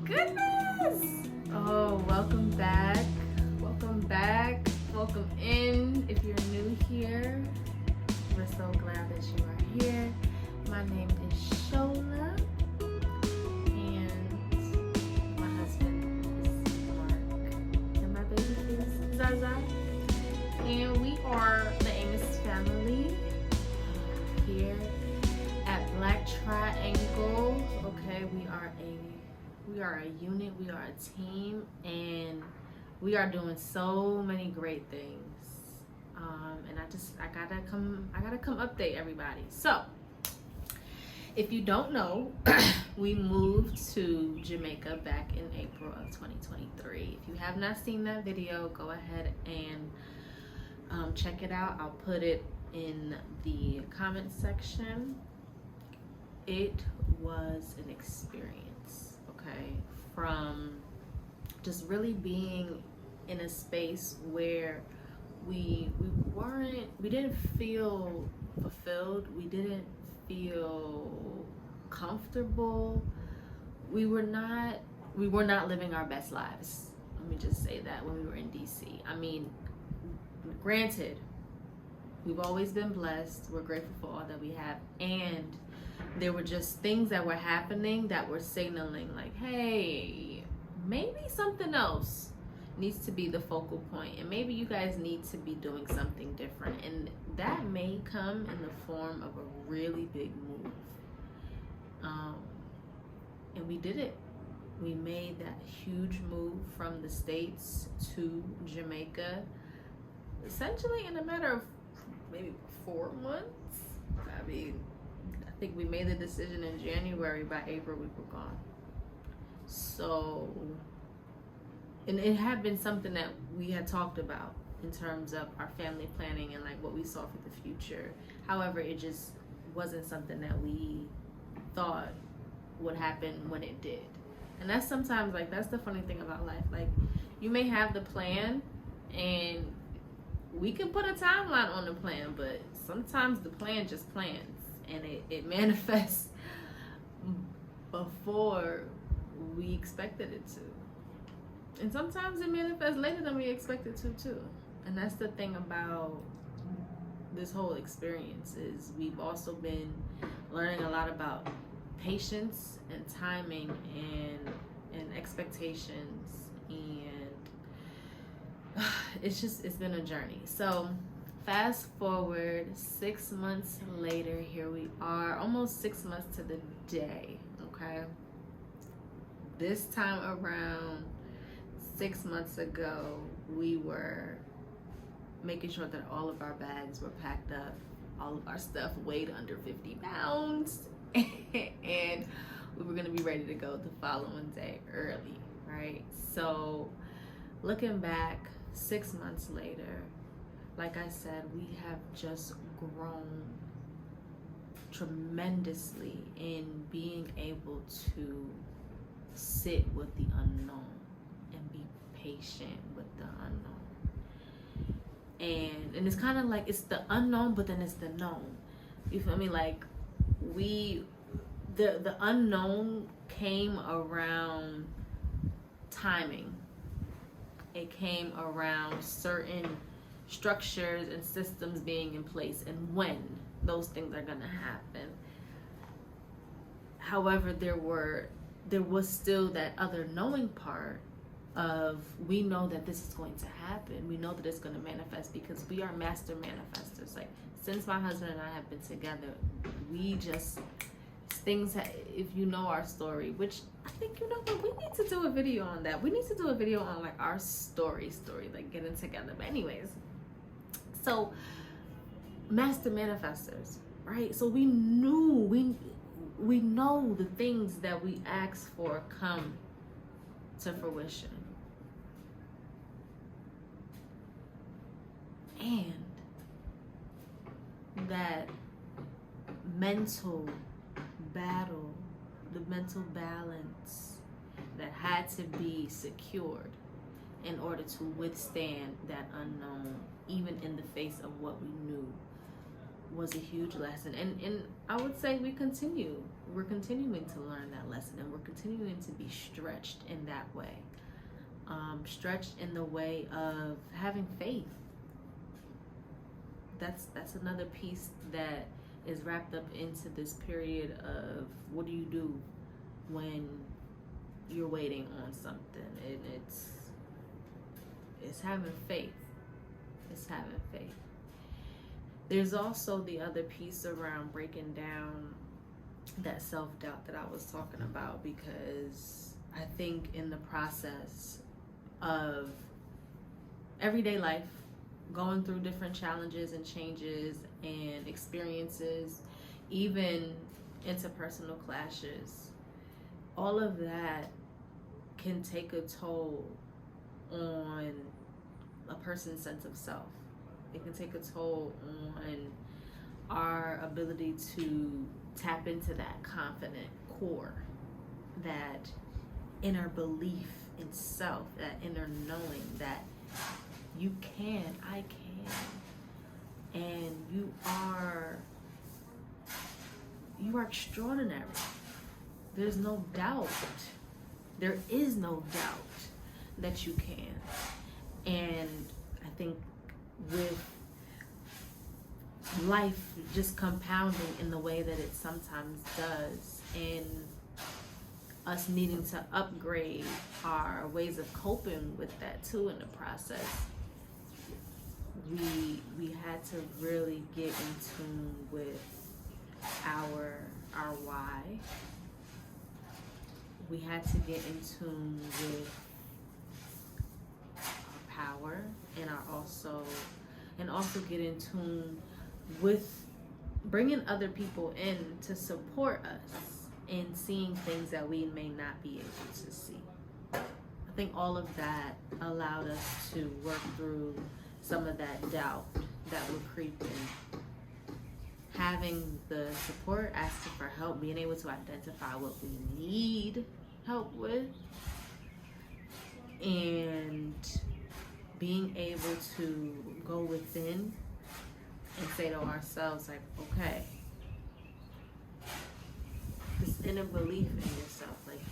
goodness! Oh, welcome back. Welcome back. Welcome in. If you're new here, we're so glad that you are here. My name is Shola, and my husband is Mark, and my baby is Zaza. And we are the Amos family here at Black Triangle. Okay, we are a unit, we are a team, and we are doing so many great things. And I gotta come update everybody. So if you don't know, we moved to Jamaica back in April of 2023. If you have not seen that video, go ahead and check it out. I'll put it in the comment section. It was an experience, okay? From just really being in a space where we didn't feel fulfilled, we didn't feel comfortable, we were not living our best lives. Let me just say that. When we were in DC, I mean, granted, we've always been blessed, we're grateful for all that we have, and there were just things that were happening that were signaling like, hey, maybe something else needs to be the focal point, and maybe you guys need to be doing something different, and that may come in the form of a really big move. And we did it. We made that huge move from the States to Jamaica, essentially in a matter of maybe 4 months. I mean, I think we made the decision in January. By April, we were gone. So, and it had been something that we had talked about in terms of our family planning and like what we saw for the future. However, it just wasn't something that we thought would happen when it did. And that's sometimes, like, that's the funny thing about life. Like, you may have the plan, and we can put a timeline on the plan, but sometimes the plan just plans, and it manifests before we expected it to. And sometimes it manifests later than we expected to too. And that's the thing about this whole experience, is we've also been learning a lot about patience and timing and expectations, and it's been a journey. So fast forward 6 months later, here we are, almost 6 months to the day. Okay, this time around 6 months ago, we were making sure that all of our bags were packed up, all of our stuff weighed under 50 pounds, and we were gonna be ready to go the following day early, right? So looking back 6 months later, like I said, we have just grown tremendously in being able to sit with the unknown and be patient with the unknown. And it's kind of like, it's the unknown, but then it's the known. You feel me? Like, the unknown came around timing. It came around certain structures and systems being in place and when those things are gonna happen. However, there was still that other knowing part of, we know that this is going to happen. We know that it's going to manifest because we are master manifestors. Like, since my husband and I have been together, we just, if you know our story, which I think, you know what, we need to do a video on that. We need to do a video on like our story, like getting together. But anyways, so master manifestors, right? So we knew, we know the things that we ask for come to fruition. And that mental battle, the mental balance that had to be secured in order to withstand that unknown, even in the face of what we knew, was a huge lesson. And I would say we're continuing to learn that lesson, and we're continuing to be stretched in that way. Stretched in the way of having faith. That's another piece that is wrapped up into this period of what do you do when you're waiting on something. And it's having faith. It's having faith. There's also the other piece around breaking down that self-doubt that I was talking about, because I think in the process of everyday life, going through different challenges and changes and experiences, even interpersonal clashes, all of that can take a toll on a person's sense of self. It can take a toll on our ability to tap into that confident core, that inner belief in self, that inner knowing that you can, I can, and you are extraordinary. There's no doubt. There is no doubt that you can. And I think with life just compounding in the way that it sometimes does, and us needing to upgrade our ways of coping with that too in the process, we had to really get in tune with our why. We had to get in tune with our power and also get in tune with bringing other people in to support us in seeing things that we may not be able to see. I think all of that allowed us to work through some of that doubt that would creep in. Having the support, asking for help, being able to identify what we need help with, and being able to go within and say to ourselves, like, okay, this inner belief in yourself, like,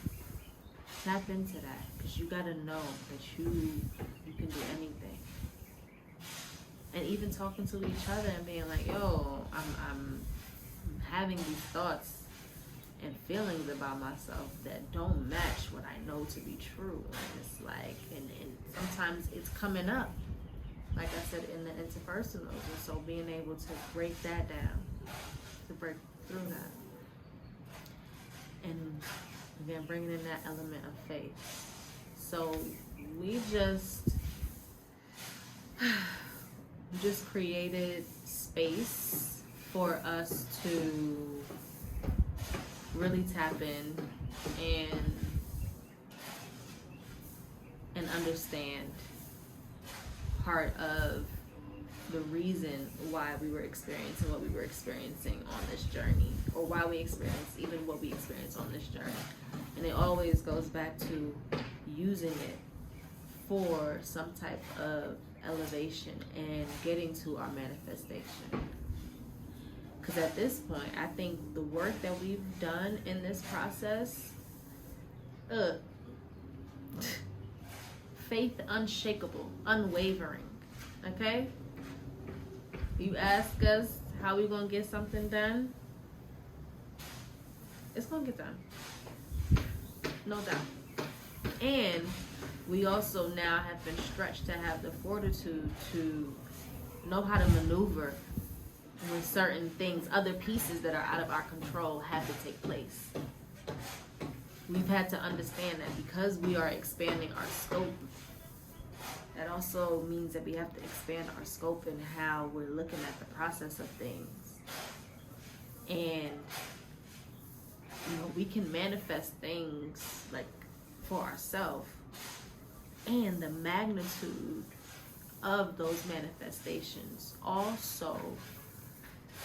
tap into that, because you gotta know that you can do anything. And even talking to each other and being like, yo, I'm having these thoughts and feelings about myself that don't match what I know to be true. And it's like, and sometimes it's coming up, like I said, in the interpersonals. And so being able to break that down, to break through that. And again, bringing in that element of faith. So we just created space for us to really tap in and understand part of the reason why we were experiencing what we were experiencing on this journey, or why we experienced even what we experienced on this journey. And it always goes back to using it for some type of elevation and getting to our manifestation. Because at this point, I think the work that we've done in this process, faith unshakable, unwavering, okay? You ask us how we gonna get something done, it's gonna get done, no doubt. And we also now have been stretched to have the fortitude to know how to maneuver when certain things, other pieces that are out of our control, have to take place. We've had to understand that because we are expanding our scope, that also means that we have to expand our scope in how we're looking at the process of things. And we can manifest things like for ourselves, and the magnitude of those manifestations also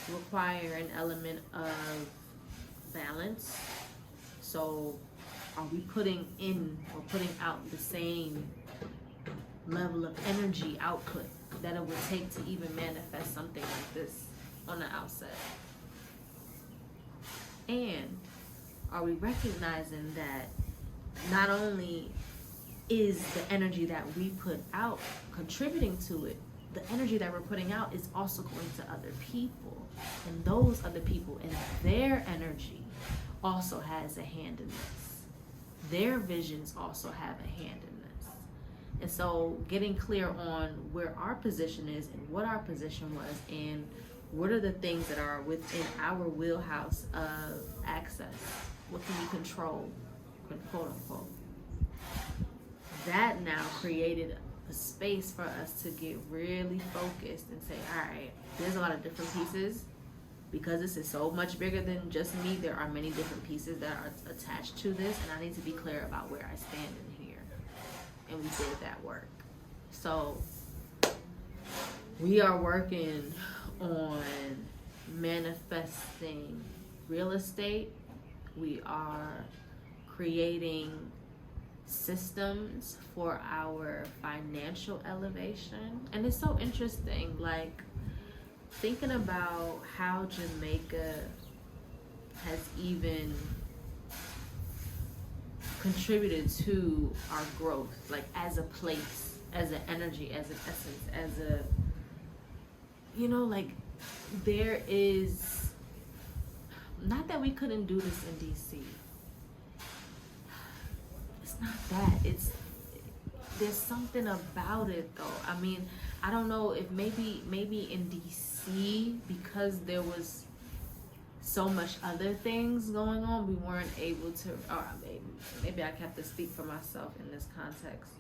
require an element of balance. So are we putting in or putting out the same level of energy output that it would take to even manifest something like this on the outset? And are we recognizing that not only is the energy that we put out contributing to it, the energy that we're putting out is also going to other people, and those other people and their energy also has a hand in this. Their visions also have a hand in this. And so getting clear on where our position is and what our position was and what are the things that are within our wheelhouse of access, what can we control, quote unquote. That now created a space for us to get really focused and say, all right, there's a lot of different pieces. Because this is so much bigger than just me, there are many different pieces that are attached to this, and I need to be clear about where I stand in here. And we did that work. So we are working on manifesting real estate. We are creating systems for our financial elevation. And it's so interesting, like, thinking about how Jamaica has even contributed to our growth, like as a place, as an energy, as an essence, as a, you know, like there is, not that we couldn't do this in DC. It's not that. There's something about it though. I mean, I don't know if maybe in DC, because there was so much other things going on, we weren't able to, or maybe I have to speak for myself in this context.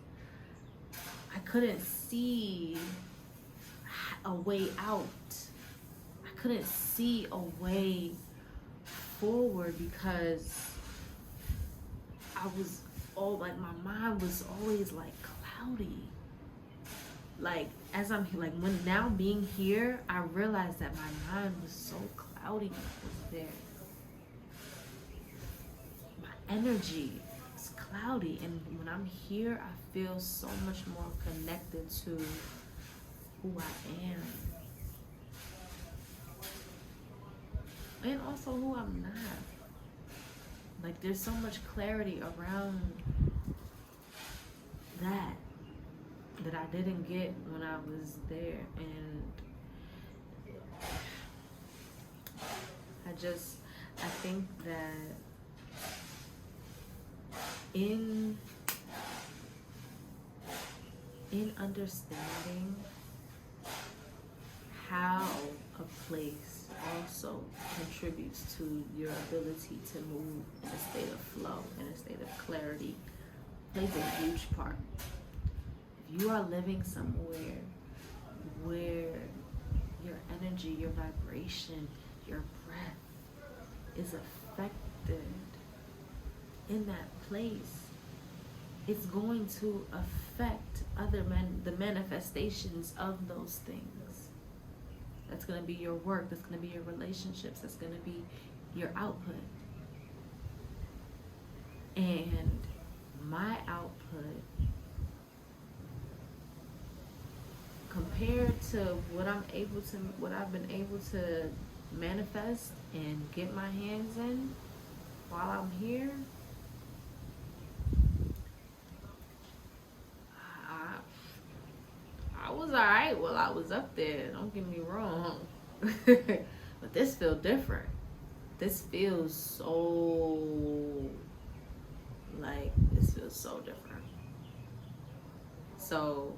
I couldn't see a way out. I couldn't see a way forward because I was my mind was always like cloudy. Like as I'm like now being here, I realized that my mind was so cloudy when I was there. My energy is cloudy, and when I'm here, I feel so much more connected to who I am, and also who I'm not. Like there's so much clarity around that I didn't get when I was there. And I think that in understanding how a place also contributes to your ability to move in a state of flow, in a state of clarity, plays a huge part. If you are living somewhere where your energy, your vibration, your breath is affected in that place, it's going to affect the manifestations of those things. That's going to be your work. That's going to be your relationships. That's going to be your output. And my output, compared to what I've been able to manifest and get my hands in while I'm here, I was alright while I was up there, don't get me wrong. But this feels different. This feels so different. So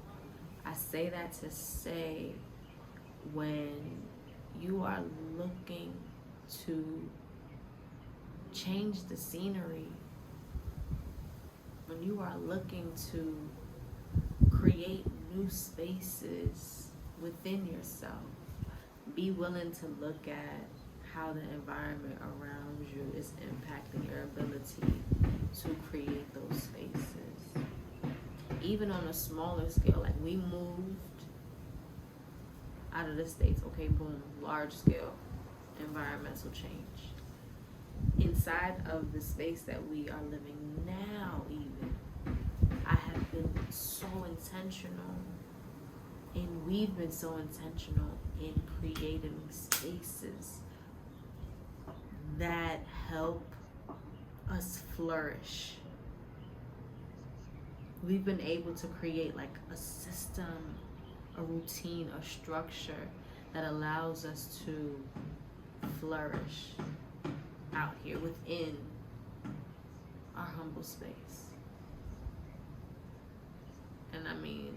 I say that to say, when you are looking to change the scenery, when you are looking to create new spaces within yourself, be willing to look at how the environment around you is impacting your ability to create those spaces. Even on a smaller scale, like we moved out of the States, okay, boom, large scale environmental change. Inside of the space that we are living now, even, I have been so intentional And we've been so intentional in creating spaces that help us flourish. We've been able to create like a system, a routine, a structure that allows us to flourish out here within our humble space. And I mean,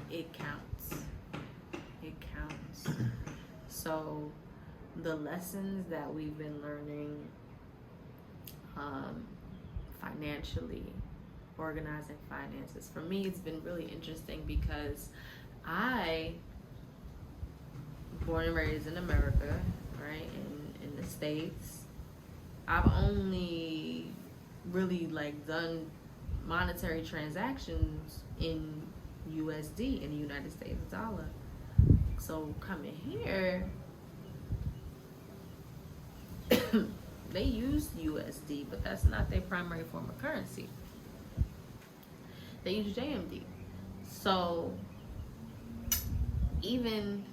it counts. It counts. So the lessons that we've been learning financially, organizing finances, for me it's been really interesting because I, born and raised in America, right, in the States, I've only really like done monetary transactions in USD, in the United States dollar. So coming here, they use USD, but that's not their primary form of currency. They use JMD. So even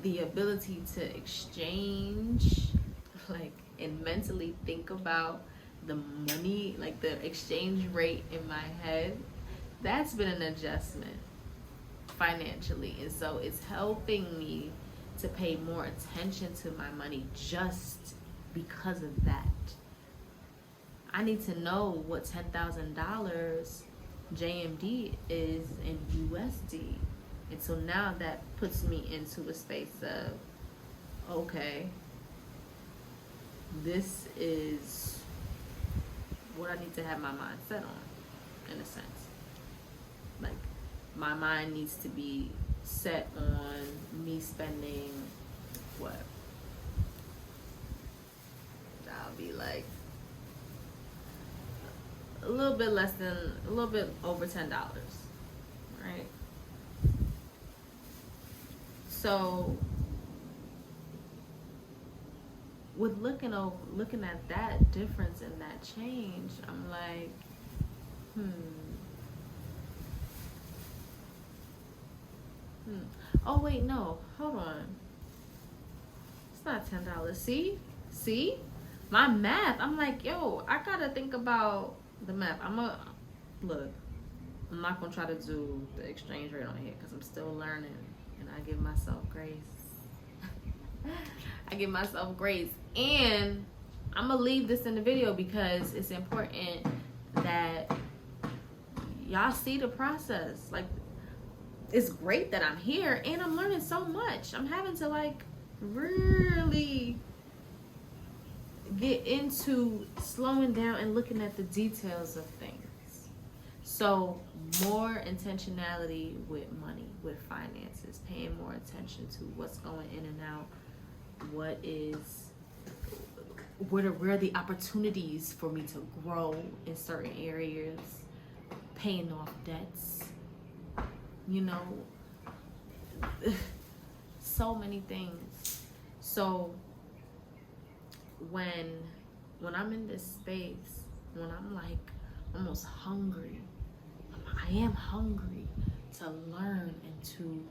the ability to exchange, like, and mentally think about the money, like the exchange rate in my head, that's been an adjustment financially. And so it's helping me to pay more attention to my money just because of that. I need to know what $10,000 JMD is in USD. And so now that puts me into a space of, okay, this is what I need to have my mind set on, in a sense. Like, my mind needs to be set on me spending, what? That'll be like a little bit over $10, right? So with looking at that difference and that change, I'm like, Oh wait, no, hold on. It's not $10. See, my math. I'm like, yo, I gotta think about the math. I'm not gonna try to do the exchange rate on here because I'm still learning, and I give myself grace. I give myself grace, and I'm gonna leave this in the video because it's important that y'all see the process. Like, it's great that I'm here and I'm learning so much. I'm having to like really get into slowing down and looking at the details of things. So more intentionality with money, with finances, paying more attention to what's going in and out, where are the opportunities for me to grow in certain areas, paying off debts, you know, so many things. So when I'm in this space, when I'm like almost hungry, I am hungry to learn and to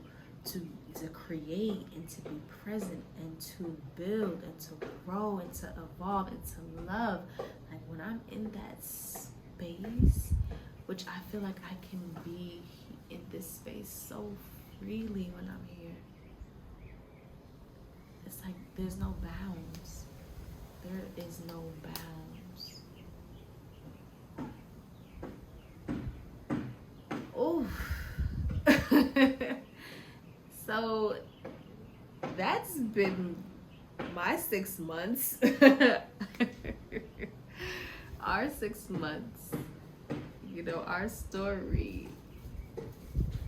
create and to be present and to build and to grow and to evolve and to love. Like, when I'm in that space, which I feel like I can be in this space so freely when I'm here, it's like there's no bounds. There is no bounds. Oh. So that's been my 6 months. Our 6 months. You know, our story.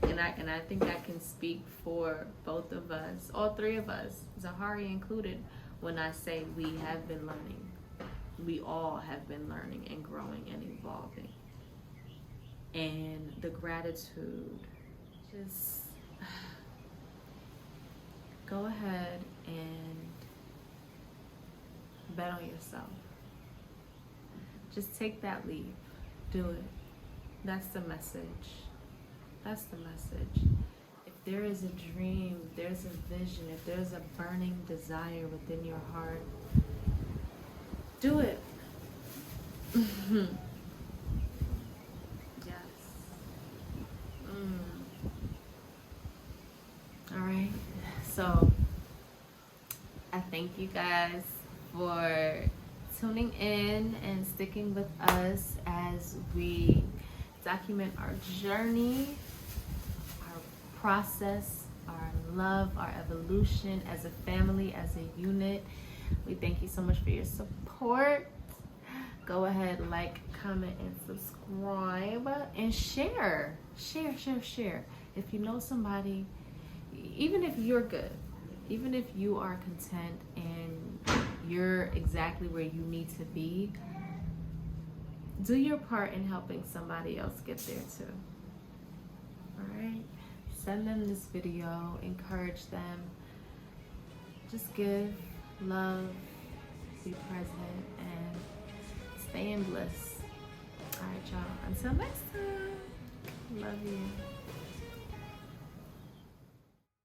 And I think I can speak for both of us, all three of us, Zahari included, when I say we have been learning. We all have been learning and growing and evolving. And the gratitude, just go ahead and bet on yourself. Just take that leap. Do it. That's the message. That's the message. If there is a dream, if there's a vision, if there's a burning desire within your heart, do it. Yes. All right. So I thank you guys for tuning in and sticking with us as we document our journey, our process, our love, our evolution as a family, as a unit. We thank you so much for your support. Go ahead, like, comment, and subscribe, and share. Share. If you know somebody, even if you're good, even if you are content and you're exactly where you need to be, do your part in helping somebody else get there too. All right? Send them this video, encourage them. Just give, love, be present, and stay in bliss. All right, y'all. Until next time. Love you.